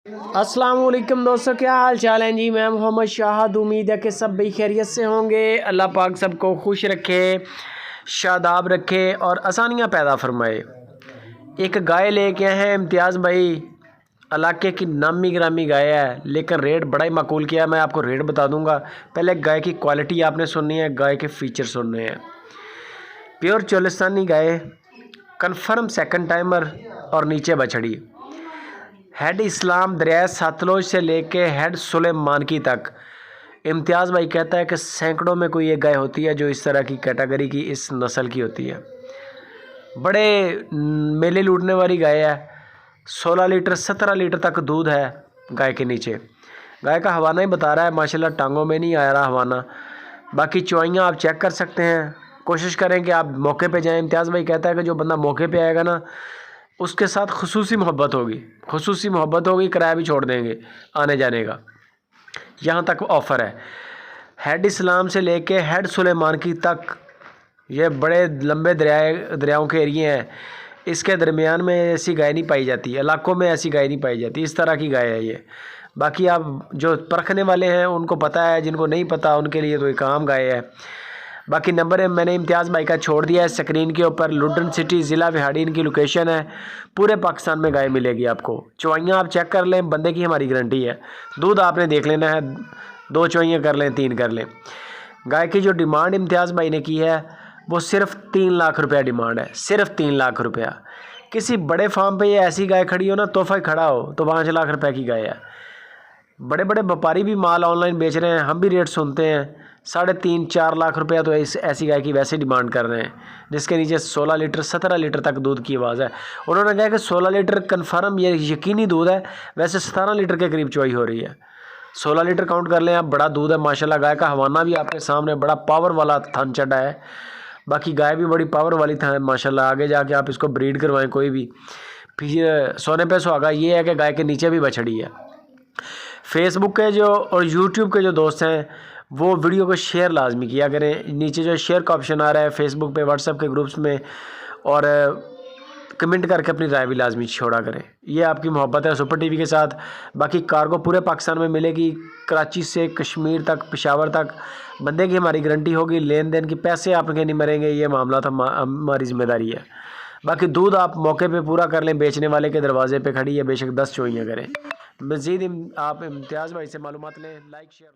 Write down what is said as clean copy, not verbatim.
अस्सलाम वालेकुम दोस्तों, क्या हाल चाल है जी। मैं मोहम्मद शाहद, उम्मीद है कि सब भी खैरियत से होंगे। अल्लाह पाक सबको खुश रखे, शादाब रखे और आसानियाँ पैदा फरमाए। एक गाय लेके आए हैं इम्तियाज़ भाई, इलाके की नामी गिरामी गाय है, लेकिन रेट बड़ा ही माकूल किया। मैं आपको रेट बता दूंगा। पहले गाय की क्वालिटी आपने सुननी है, गाय के फीचर सुनने हैं। प्योर चोलिस्तानी गाय, कन्फर्म सेकंड टाइमर और नीचे बछड़ी। हेड इस्लाम दरिया सतलुज से लेके हेड सुलेमान की तक। इम्तियाज़ भाई कहता है कि सैकड़ों में कोई एक गाय होती है जो इस तरह की कैटेगरी की, इस नस्ल की होती है। बड़े मेले लूटने वाली गाय है। 16 लीटर 17 लीटर तक दूध है गाय के नीचे। गाय का हवाना ही बता रहा है, माशाल्लाह टांगों में नहीं आ रहा हवाना। बाकी चौइयाँ आप चेक कर सकते हैं। कोशिश करें कि आप मौके पे जाएं। इम्तियाज़ भाई कहता है कि जो बंदा मौके पे आएगा ना, उसके साथ खुसूसी मोहब्बत होगी, किराया भी छोड़ देंगे आने जाने का। यहाँ तक ऑफ़र है। हेड इस्लाम से लेके हेड सुलेमान की तक, ये बड़े लंबे दरियाओं के एरिए हैं। इसके दरमियान में ऐसी गाय नहीं पाई जाती, इलाकों में ऐसी गाय नहीं पाई जाती। इस तरह की गाय है ये। बाकी आप जो परखने वाले हैं उनको पता है, जिनको नहीं पता उनके लिए तो एक आम गाय है। बाकी नंबर है मैंने इम्तियाज़ भाई का छोड़ दिया है स्क्रीन के ऊपर। लुडन सिटी ज़िला विहाड़ी इनकी लोकेशन है। पूरे पाकिस्तान में गाय मिलेगी आपको। चौइयाँ आप चेक कर लें, बंदे की हमारी गारंटी है। दूध आपने देख लेना है, 2 चौइयाँ कर लें, 3 कर लें। गाय की जो डिमांड इम्तियाज़ भाई ने की है वो सिर्फ 3 लाख रुपया डिमांड है, सिर्फ 3 लाख रुपया। किसी बड़े फार्म पे ये ऐसी गाय खड़ी हो ना, तोहफा खड़ा हो, तो 5 लाख रुपए की गाय है। बड़े बड़े व्यापारी भी माल ऑनलाइन बेच रहे हैं, हम भी रेट सुनते हैं। 3.5-4 लाख रुपया तो ऐसी गाय की वैसे डिमांड कर रहे हैं, जिसके नीचे 16 लीटर 17 लीटर तक दूध की आवाज़ है। उन्होंने कहा कि 16 लीटर कन्फर्म ये यकीनी दूध है, वैसे 17 लीटर के करीब चोई हो रही है। 16 लीटर काउंट कर लें आप, बड़ा दूध है माशाल्लाह। गाय का हवाना भी आपके सामने, बड़ा पावर वाला थन चढ़ा है। बाकी गाय भी बड़ी पावर वाली था माशाल्लाह। आगे जाके आप इसको ब्रीड करवाएं कोई भी, फिर सोने पे सुहागा। ये है कि गाय के नीचे भी बछड़ी है। फेसबुक के जो और यूट्यूब के जो दोस्त हैं वो वीडियो को शेयर लाजमी किया करें। नीचे जो शेयर का ऑप्शन आ रहा है फेसबुक पे, व्हाट्सएप के ग्रुप्स में, और कमेंट करके अपनी राय भी लाजमी छोड़ा करें। ये आपकी मोहब्बत है सुपर टीवी के साथ। बाकी कार्गो पूरे पाकिस्तान में मिलेगी, कराची से कश्मीर तक, पेशावर तक। बंदे की हमारी गारंटी होगी, लेन देन की पैसे आपके नहीं मरेंगे, ये मामला तो हमारी जिम्मेदारी है। बाकी दूध आप मौके पे पूरा कर लें, बेचने वाले के दरवाजे पे खड़ी है, बेशक 10 चोइयाँ करें। मज़ीद आप इम्तियाज़ भाई से मालूमात लें। Like share